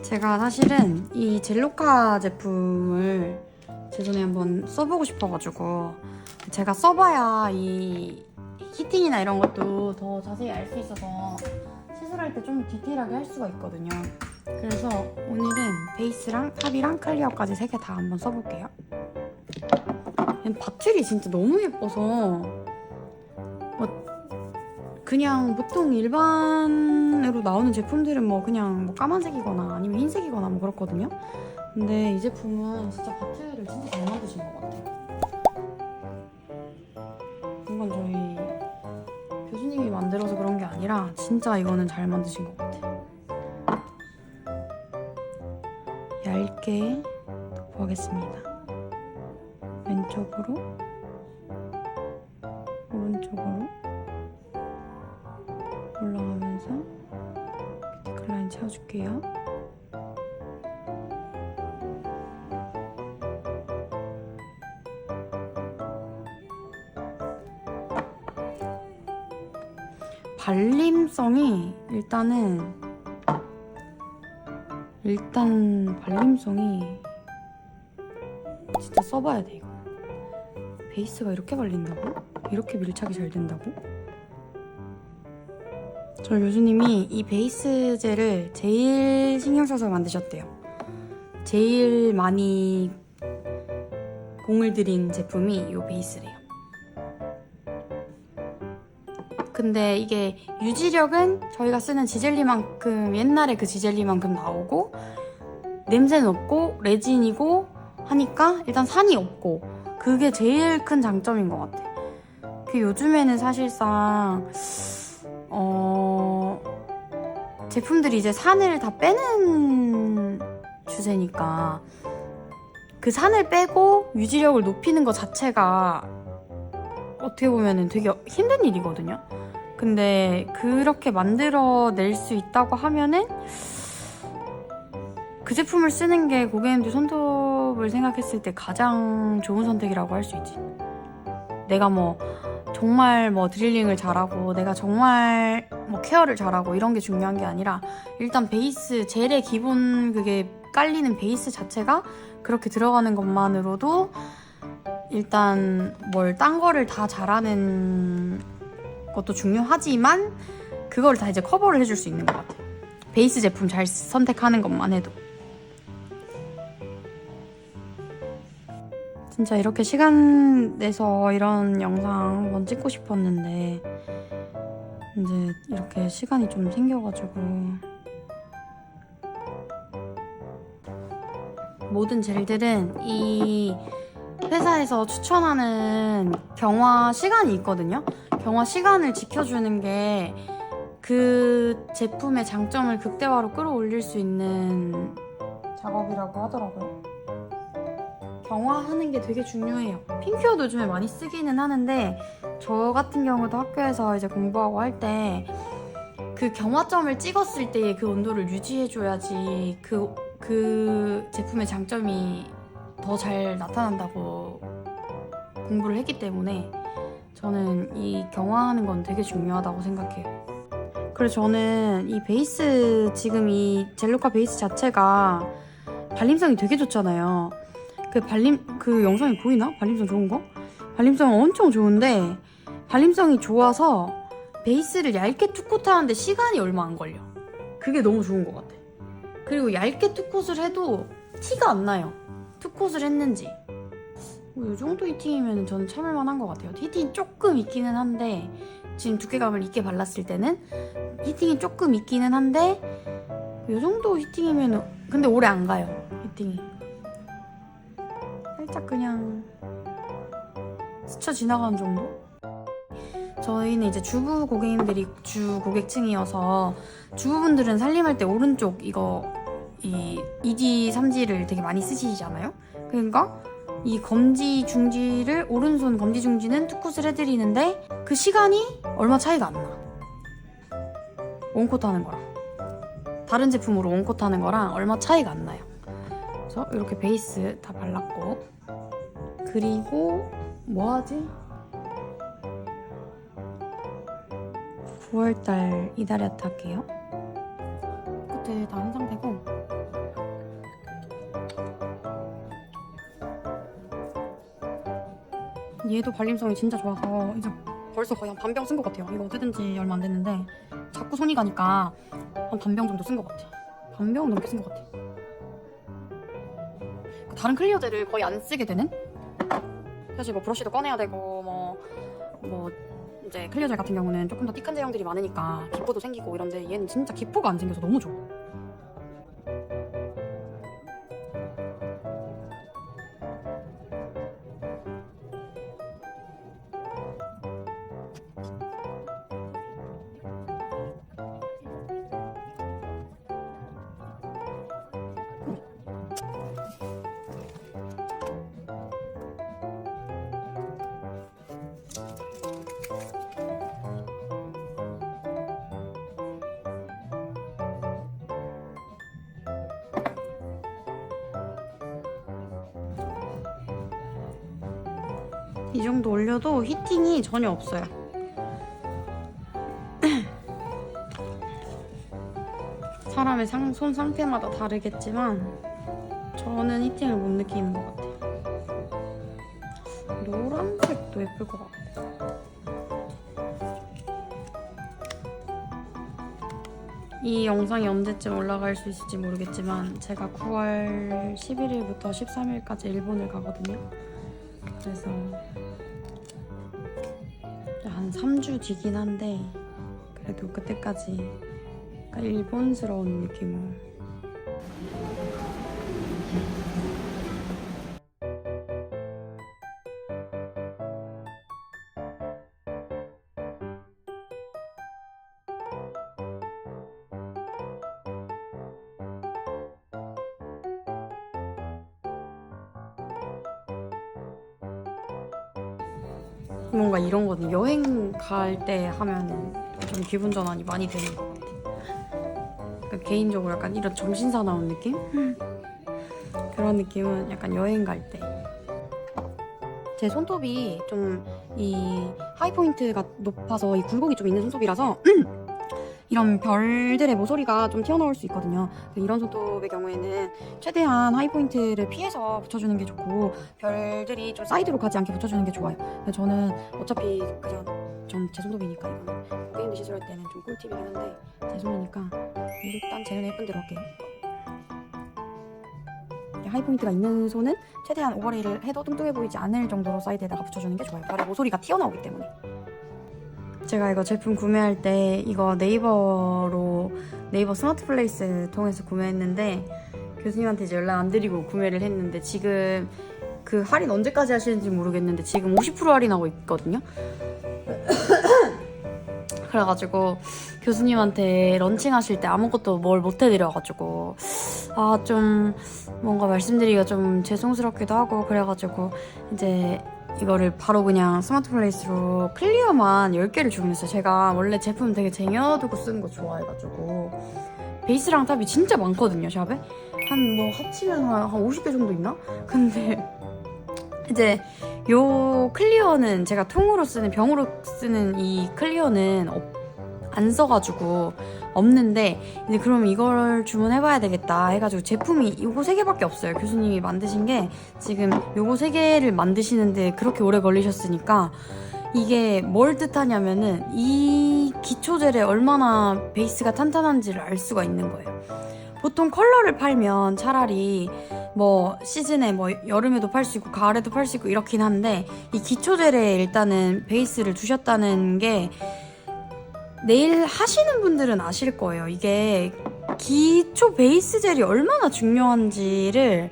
제가 사실은 이 젤로카 제품을 제 전에 한번 써보고 싶어가지고 제가 써봐야 이 히팅이나 이런 것도 더 자세히 알 수 있어서 시술할 때 좀 디테일하게 할 수가 있거든요. 그래서 오늘은 베이스랑 탑이랑 클리어까지 3개 다 한번 써볼게요. 바틀이 진짜 너무 예뻐서 그냥 보통 일반으로 나오는 제품들은 그냥 까만색이거나 아니면 흰색이거나 그렇거든요. 근데 이 제품은 진짜 바틀을 진짜 잘 만드신 것 같아요. 이건 저희 교수님이 만들어서 그런 게 아니라 진짜 이거는 잘 만드신 것 같아요. 얇게 도포하겠습니다. 왼쪽으로, 오른쪽으로 올라가면서 큐티클 라인 채워줄게요. 발림성이 일단 발림성이 진짜 써봐야 돼. 이거 베이스가 이렇게 발린다고? 이렇게 밀착이 잘 된다고? 저희 교수님이 이 베이스 젤을 제일 신경 써서 만드셨대요. 제일 많이 공을 들인 제품이 이 베이스래요. 근데 이게 유지력은 저희가 쓰는 지젤리만큼, 옛날에 그 지젤리만큼 나오고, 냄새는 없고 레진이고 하니까 일단 산이 없고, 그게 제일 큰 장점인 것 같아. 그 요즘에는 사실상 제품들이 이제 산을 다 빼는 추세니까 그 산을 빼고 유지력을 높이는 것 자체가 어떻게 보면은 되게 힘든 일이거든요. 근데 그렇게 만들어낼 수 있다고 하면은 그 제품을 쓰는 게 고객님들 손톱을 생각했을 때 가장 좋은 선택이라고 할 수 있지. 내가 정말 드릴링을 잘하고 내가 정말 케어를 잘하고 이런 게 중요한 게 아니라 일단 베이스, 젤의 기본 그게 깔리는 베이스 자체가 그렇게 들어가는 것만으로도 일단 딴 거를 다 잘하는 것도 중요하지만 그걸 다 이제 커버를 해줄 수 있는 것 같아. 베이스 제품 잘 선택하는 것만 해도. 진짜 이렇게 시간 내서 이런 영상 한번 찍고 싶었는데 이제 이렇게 시간이 좀 생겨가지고 모든 젤들은 이 회사에서 추천하는 경화 시간이 있거든요. 경화 시간을 지켜주는 게 그 제품의 장점을 극대화로 끌어올릴 수 있는 작업이라고 하더라고요. 경화하는 게 되게 중요해요. 핑큐어도 요즘에 많이 쓰기는 하는데 저 같은 경우도 학교에서 이제 공부하고 할 때 그 경화점을 찍었을 때의 그 온도를 유지해줘야지 그 제품의 장점이 더 잘 나타난다고 공부를 했기 때문에 저는 이 경화하는 건 되게 중요하다고 생각해요. 그래서 저는 이 베이스, 지금 이 젤로카 베이스 자체가 발림성이 되게 좋잖아요. 그 영상이 보이나? 발림성 좋은 거? 발림성은 엄청 좋은데 발림성이 좋아서 베이스를 얇게 투코트 하는데 시간이 얼마 안 걸려. 그게 너무 좋은 것 같아. 그리고 얇게 투콧을 해도 티가 안 나요. 투콧을 했는지. 이 정도 히팅이면 저는 참을만 한 것 같아요. 히팅이 조금 있기는 한데 지금 두께감을 있게 발랐을 때는 히팅이 조금 있기는 한데 이 정도 히팅이면 근데 오래 안 가요. 히팅이 살짝 그냥 스쳐 지나가는 정도? 저희는 이제 주부 고객님들이 주 고객층이어서 주부분들은 살림할 때 오른쪽 이 2G, 3G를 되게 많이 쓰시잖아요. 그러니까 이 검지 중지를, 오른손 검지 중지는 투콧을 해드리는데 그 시간이 얼마 차이가 안 나. 원코트 하는 거랑 다른 제품으로 원코트 하는 거랑 얼마 차이가 안 나요. 그래서 이렇게 베이스 다 발랐고, 그리고 뭐하지? 9월달 이달에 할게요. 끝에 다 한 상태고 얘도 발림성이 진짜 좋아서 이제 벌써 거의 한 반병 쓴 것 같아요. 이거 뜯은 지 얼마 안 됐는데 자꾸 손이 가니까 한 반병 정도 쓴 것 같아. 반병 넘게 쓴 것 같아. 다른 클리어제를 거의 안 쓰게 되는? 사실 뭐 브러쉬도 꺼내야 되고 뭐 이제 클리어젤 같은 경우는 조금 더 띠큰 제형들이 많으니까 기포도 생기고 이런데 얘는 진짜 기포가 안 생겨서 너무 좋아. 이 정도 올려도 히팅이 전혀 없어요. 사람의 손 상태마다 다르겠지만 저는 히팅을 못 느끼는 것 같아요. 노란색도 예쁠 것 같고. 이 영상이 언제쯤 올라갈 수 있을지 모르겠지만 제가 9월 11일부터 13일까지 일본을 가거든요. 그래서 한 3주 뒤긴 한데 그래도 그때까지 약간 일본스러운 느낌을. 뭔가 이런 거는 여행 갈 때 하면 좀 기분 전환이 많이 되는 것 같아. 그러니까 개인적으로 약간 이런 정신 사나운 느낌? 그런 느낌은 약간 여행 갈 때. 제 손톱이 좀 이 하이포인트가 높아서 이 굴곡이 좀 있는 손톱이라서 이런 별들의 모서리가 좀 튀어나올 수 있거든요. 이런 손톱의 경우에는 최대한 하이포인트를 피해서 붙여주는 게 좋고 별들이 좀 사이드로 가지 않게 붙여주는 게 좋아요. 저는 어차피 그냥 제 손톱이니까 이거는 고객님들 시술할 때는 좀 꿀팁이긴 한데 제 손이니까 일단 제 눈에 예쁜 대로 할게요. 하이포인트가 있는 손은 최대한 오버레이를 해도 뚱뚱해 보이지 않을 정도로 사이드에다가 붙여주는 게 좋아요. 별의 모서리가 튀어나오기 때문에. 제가 이거 제품 구매할 때 이거 네이버 스마트 플레이스 통해서 구매했는데 교수님한테 이제 연락 안 드리고 구매를 했는데 지금 그 할인 언제까지 하시는지 모르겠는데 지금 50% 할인하고 있거든요. 그래가지고 교수님한테 런칭하실 때 아무것도 뭘 못 해드려가지고 좀 뭔가 말씀드리기가 좀 죄송스럽기도 하고 그래가지고 이제 이거를 바로 그냥 스마트 플레이스로 클리어만 10개를 주문했어요. 제가 원래 제품 되게 쟁여두고 쓰는 거 좋아해가지고 베이스랑 탑이 진짜 많거든요, 샵에. 합치면 한 50개 정도 있나? 근데 이제 요 클리어는 제가 통으로 쓰는, 병으로 쓰는 이 클리어는 안 써가지고 없는데 이제 그럼 이걸 주문해봐야 되겠다 해가지고 제품이 요거 3개밖에 없어요. 교수님이 만드신 게 지금 요거 3개를 만드시는데 그렇게 오래 걸리셨으니까 이게 뭘 뜻하냐면은 이 기초젤에 얼마나 베이스가 탄탄한지를 알 수가 있는 거예요. 보통 컬러를 팔면 차라리 뭐 시즌에 뭐 여름에도 팔 수 있고 가을에도 팔 수 있고 이렇긴 한데 이 기초젤에 일단은 베이스를 두셨다는 게 네일 하시는 분들은 아실 거예요. 이게 기초 베이스 젤이 얼마나 중요한지를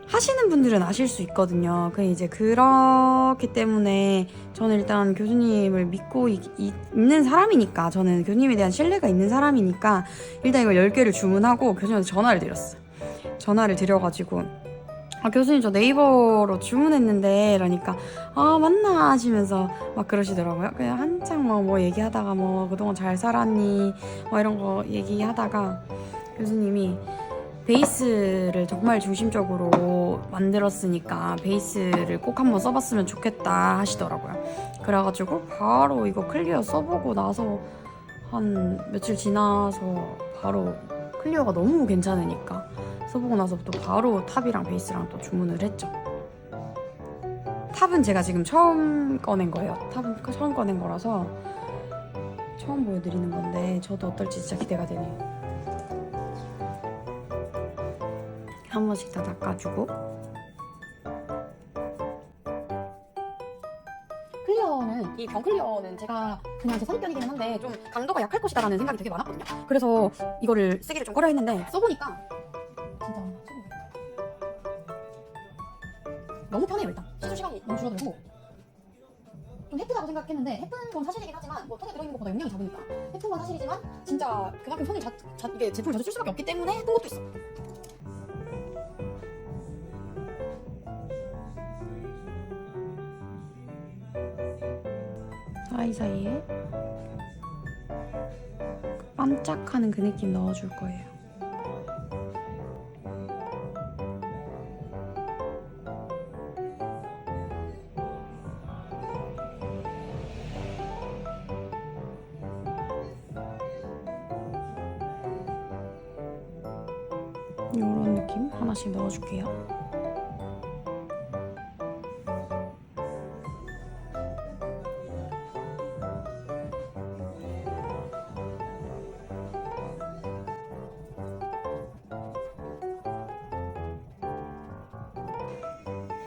하시는 분들은 아실 수 있거든요. 이제 그렇기 때문에 저는 일단 교수님을 믿고 있는 사람이니까, 저는 교수님에 대한 신뢰가 있는 사람이니까 일단 이걸 10개를 주문하고 교수님한테 전화를 드렸어요. 전화를 드려가지고 교수님 저 네이버로 주문했는데 이러니까 맞나 하시면서 막 그러시더라고요. 그냥 한창 뭐 얘기하다가 뭐 그동안 잘 살았니 뭐 이런 거 얘기하다가 교수님이 베이스를 정말 중심적으로 만들었으니까 베이스를 꼭 한번 써봤으면 좋겠다 하시더라고요. 그래가지고 바로 이거 클리어 써보고 나서 한 며칠 지나서 바로 클리어가 너무 괜찮으니까 써보고 나서부터 바로 탑이랑 베이스랑 또 주문을 했죠. 탑은 제가 지금 처음 꺼낸 거예요. 탑은 처음 꺼낸 거라서 처음 보여드리는 건데 저도 어떨지 진짜 기대가 되네요. 한 번씩 다 닦아주고. 클리어는, 이 병 클리어는 제가 그냥 제 선입견이기는 한데 좀 강도가 약할 것이다 라는 생각이 되게 많았거든요. 그래서 이거를 쓰기를 좀 꺼려 했는데 써보니까 진짜 너무 편해요. 일단 시술 시간이 너무 줄어들고 좀 해프다고 생각했는데 해프는 건 사실이긴 하지만 뭐 ton에 들어있는 것보다 용량이 작으니까 해프는 건 사실이지만 진짜 그만큼 손을 이게 제품을 자주 쓸 수밖에 없기 때문에 해픈 것도 있어. 사이사이에 반짝하는 그 느낌 넣어줄 거예요. 이런 느낌 하나씩 넣어줄게요.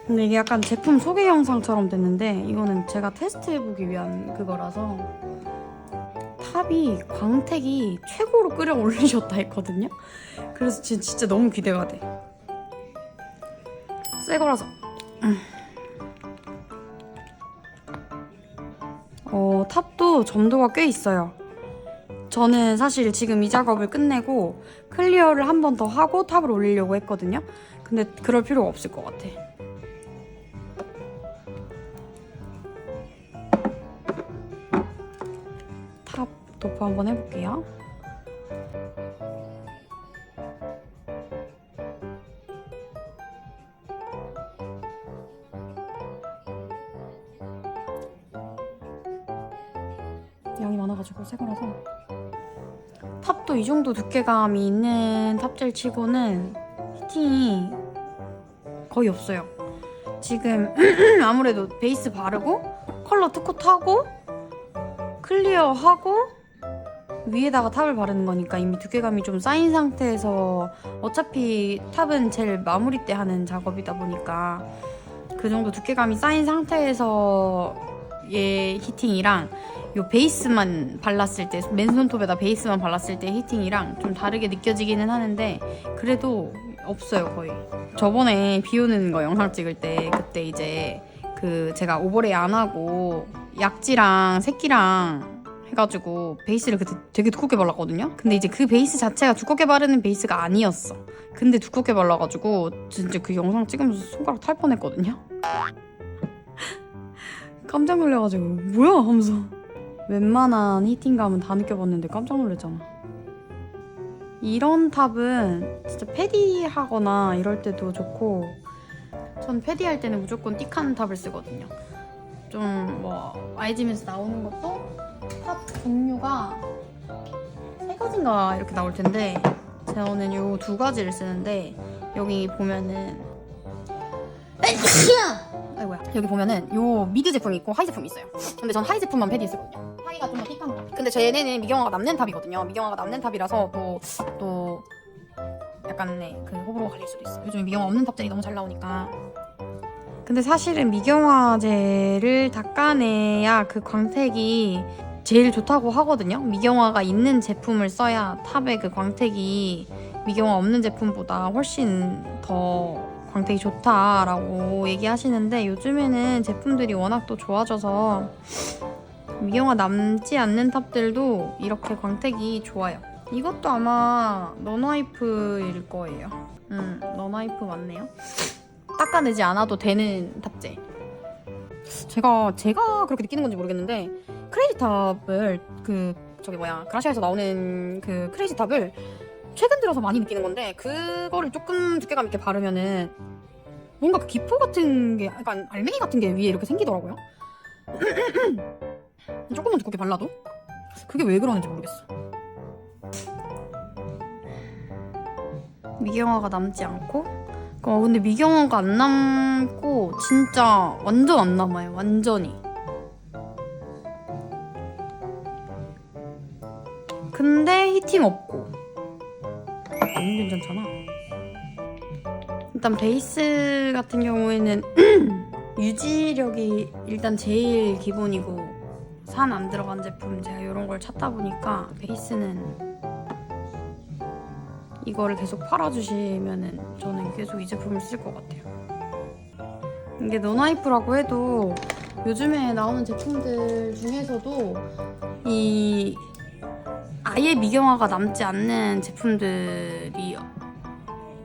근데 이게 약간 제품 소개 영상처럼 됐는데 이거는 제가 테스트해보기 위한 그거라서 탑이 광택이 최고로 끌어올리셨다 했거든요. 그래서 진짜 너무 기대가 돼. 새 거라서 탑도 점도가 꽤 있어요. 저는 사실 지금 이 작업을 끝내고 클리어를 한 번 더 하고 탑을 올리려고 했거든요. 근데 그럴 필요가 없을 것 같아. 탑 도포 한번 해볼게요. 양이 많아가지고 새 거라서. 탑도 이 정도 두께감이 있는 탑젤 치고는 히팅이 거의 없어요. 지금 아무래도 베이스 바르고 컬러 투코트 하고 클리어 하고 위에다가 탑을 바르는 거니까 이미 두께감이 좀 쌓인 상태에서 어차피 탑은 제일 마무리 때 하는 작업이다 보니까 그 정도 두께감이 쌓인 상태에서 얘 히팅이랑 요 베이스만 발랐을 때 맨손톱에다 베이스만 발랐을 때 히팅이랑 좀 다르게 느껴지기는 하는데 그래도 없어요 거의. 저번에 비 오는 거 영상 찍을 때 그때 이제 그 제가 오버레이 안 하고 약지랑 새끼랑 해가지고 베이스를 그때 되게 두껍게 발랐거든요. 근데 이제 그 베이스 자체가 두껍게 바르는 베이스가 아니었어. 근데 두껍게 발라가지고 진짜 그 영상 찍으면서 손가락 탈 뻔했거든요. 깜짝 놀래가지고 뭐야 하면서 웬만한 히팅감은 다 느껴봤는데 깜짝 놀랐잖아. 이런 탑은 진짜 패디 하거나 이럴 때도 좋고 전 패디 할 때는 무조건 띡하는 탑을 쓰거든요. 좀 뭐 아이짐에서 나오는 것도 탑 종류가 3가지인가 이렇게 나올 텐데 저는 요 2가지를 쓰는데 여기 보면은 아이고야. 여기 보면은 요 미드 제품이 있고 하이 제품이 있어요. 근데 전 하이 제품만 패디에 쓰거든요. 하이가 좀 더 픽한 탑. 근데 쟤네는 미경화가 남는 탑이거든요. 미경화가 남는 탑이라서 또 약간의 그 호불호가 갈릴 수도 있어. 요즘 미경화 없는 탑들이 너무 잘 나오니까. 근데 사실은 미경화제를 닦아내야 그 광택이 제일 좋다고 하거든요. 미경화가 있는 제품을 써야 탑의 그 광택이 미경화 없는 제품보다 훨씬 더 광택이 좋다라고 얘기하시는데 요즘에는 제품들이 워낙 또 좋아져서 미경화 남지 않는 탑들도 이렇게 광택이 좋아요. 이것도 아마 넌와이프일 거예요. 넌와이프 맞네요. 닦아내지 않아도 되는 탑재. 제가 그렇게 느끼는 건지 모르겠는데 크레이지 탑을 그라시아에서 나오는 그 크레이지 탑을 최근 들어서 많이 느끼는 건데 그거를 조금 두께감 있게 바르면은 뭔가 그 기포 같은 게 약간 알맹이 같은 게 위에 이렇게 생기더라고요. 조금만 두껍게 발라도 그게 왜 그러는지 모르겠어. 미경화가 남지 않고 근데 미경화가 안 남고 진짜 완전 안 남아요. 완전히. 근데 히팅 없고 너무 괜찮잖아. 일단 베이스 같은 경우에는 유지력이 일단 제일 기본이고 산 안 들어간 제품 제가 이런 걸 찾다 보니까 베이스는 이거를 계속 팔아주시면은 저는 계속 이 제품을 쓸 것 같아요. 이게 노나이프라고 해도 요즘에 나오는 제품들 중에서도 이 아예 미경화가 남지 않는 제품들이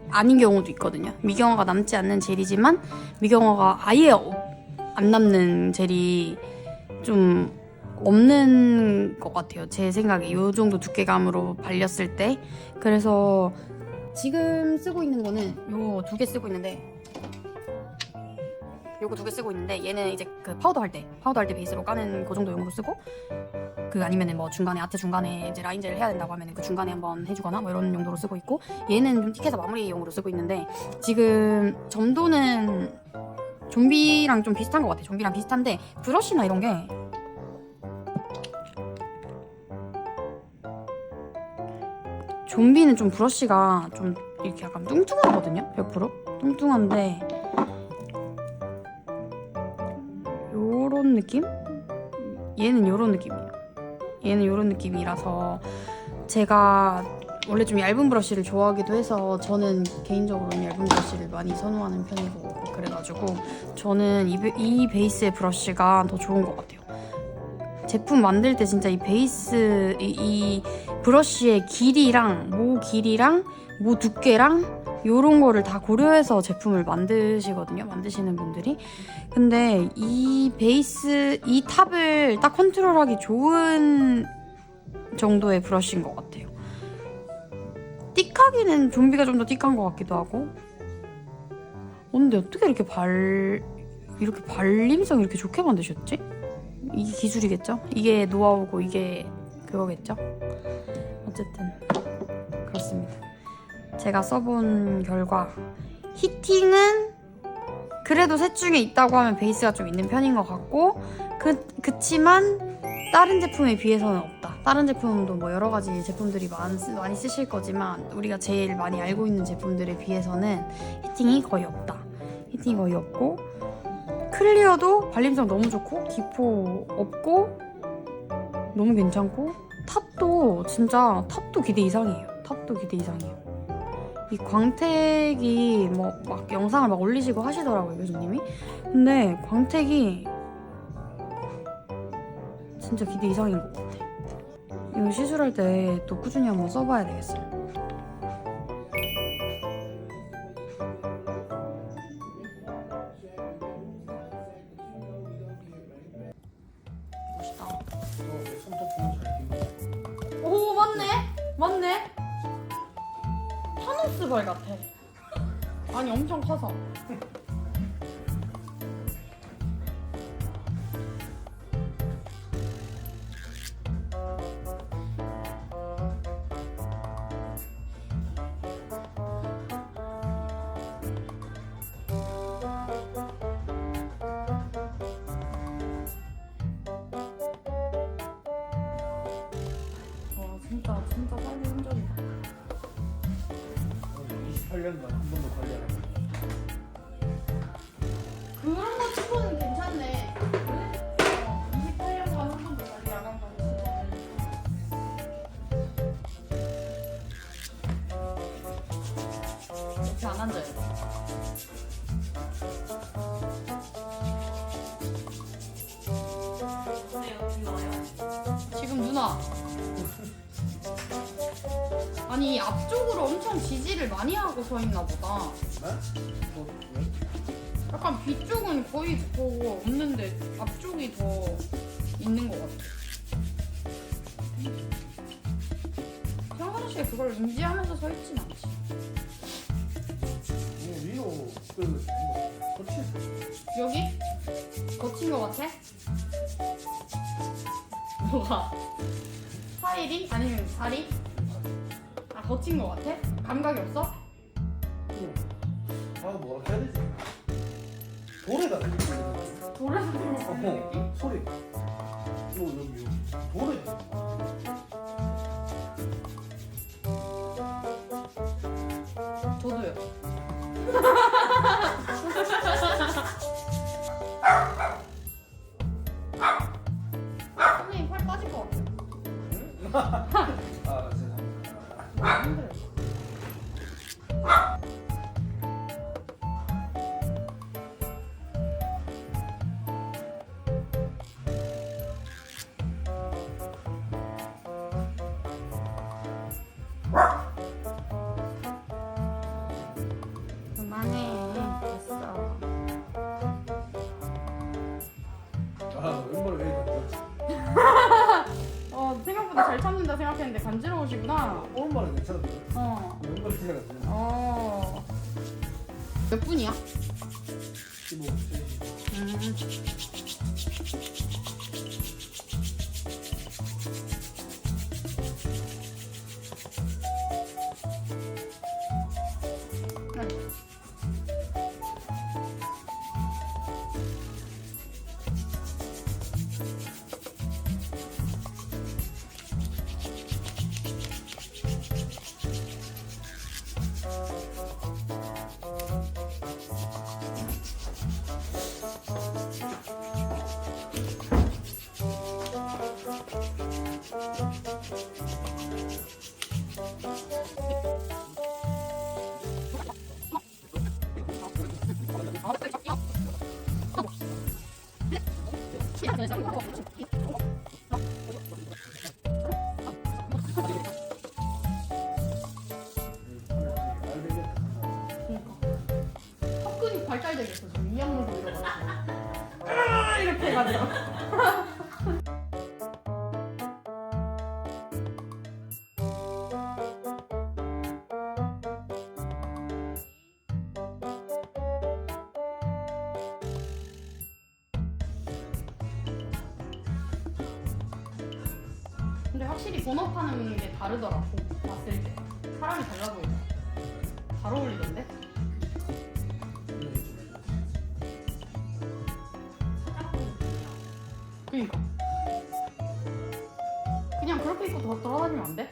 아닌 경우도 있거든요. 미경화가 남지 않는 젤이지만 미경화가 아예 안 남는 젤이 좀 없는 것 같아요. 제 생각에 이 정도 두께감으로 발렸을 때. 그래서 지금 쓰고 있는 거는 요 두 개 쓰고 있는데 요거 두 개 쓰고 있는데 얘는 이제 그 파우더 할 때 베이스로 까는 그 정도 용으로 쓰고 그 아니면은 뭐 중간에 아트 중간에 이제 라인 젤 해야 된다고 하면은 그 중간에 한번 해주거나 뭐 이런 용도로 쓰고 있고 얘는 좀 틱해서 마무리용으로 쓰고 있는데 지금 점도는 좀비랑 좀 비슷한 것 같아요. 좀비랑 비슷한데 브러쉬나 이런 게 좀비는 좀 브러쉬가 좀 이렇게 약간 뚱뚱하거든요. 100% 뚱뚱한데 요런 느낌? 얘는 요런 느낌이에요. 얘는 요런 느낌이라서 제가 원래 좀 얇은 브러쉬를 좋아하기도 해서 저는 개인적으로는 얇은 브러쉬를 많이 선호하는 편이고 그래가지고 저는 이 베이스의 브러쉬가 더 좋은 것 같아요. 제품 만들 때 진짜 이 베이스 이 브러쉬의 길이랑 모 길이랑 모 두께랑 요런 거를 다 고려해서 제품을 만드시는 분들이. 근데 이 베이스 이 탑을 딱 컨트롤하기 좋은 정도의 브러쉬인 것 같아요. 띡하기는 좀비가 좀 더 띡한 것 같기도 하고. 근데 어떻게 이렇게 발림성 이렇게 좋게 만드셨지? 이게 기술이겠죠? 이게 노하우고 이게 그거겠죠? 어쨌든 그렇습니다. 제가 써본 결과 히팅은 그래도 셋 중에 있다고 하면 베이스가 좀 있는 편인 것 같고 그치만 다른 제품에 비해서는 없다. 다른 제품도 뭐 여러 가지 제품들이 많이 쓰실 거지만 우리가 제일 많이 알고 있는 제품들에 비해서는 히팅이 거의 없다. 히팅이 거의 없고 클리어도 발림성 너무 좋고 기포 없고 너무 괜찮고 탑도 기대 이상이에요. 이 광택이 뭐 막 영상을 막 올리시고 하시더라고요, 교수님이. 근데 광택이 진짜 기대 이상인 것 같아. 이거 시술할 때 또 꾸준히 한번 써봐야 되겠어요. 멋있다. 오, 맞네. 타노스 발 같아. 아니, 엄청 커서. 진짜 빨리 흔적이다. 28년간 한 번도 관리 안 했어. 그런 거 치고는 괜찮네. 28년간 한 번도 관리 안 한 거 치고는 이렇게 안 앉아요. 지금 누나 아니 앞쪽으로 엄청 지지를 많이 하고 서 있나 보다. 네? 약간 뒤쪽은 거의 그거 없는데 앞쪽이 더 있는 것 같아. 형아저 씨가 그걸 인지하면서 서 있진 않지. 위로 거치. 여기? 거친 것 같아? 뭐가? 스타일이? 아니면 다리? 아 거친 것 같아? 감각이 없어? 아 뭐라 해야 되지? 돌에다 대고 돌에서 들고 있는 느낌? 소리. 요 여기 돌에다. 저도요. 선생님 팔 빠질 것 같아요. 아 죄송합니다. 힘들어요. 그만해. 됐어. 아 왼발을 왜 이렇게 안 생각보다 잘 참는다 생각했는데 간지러우시구나. 오른발은 괜찮은데 왼발이 생각 안 나요. 몇 분이야? 15, 20. 턱근이 발달되겠어. 지금 이악물고 이러가지고. 이렇게 해가지고. 근데 확실히 본업하는 게 다르더라고. 봤을 때 사람이 달라 보이더라. 잘 어울리던데? 그니까 그냥 그렇게 입고 돌아다니면 안 돼?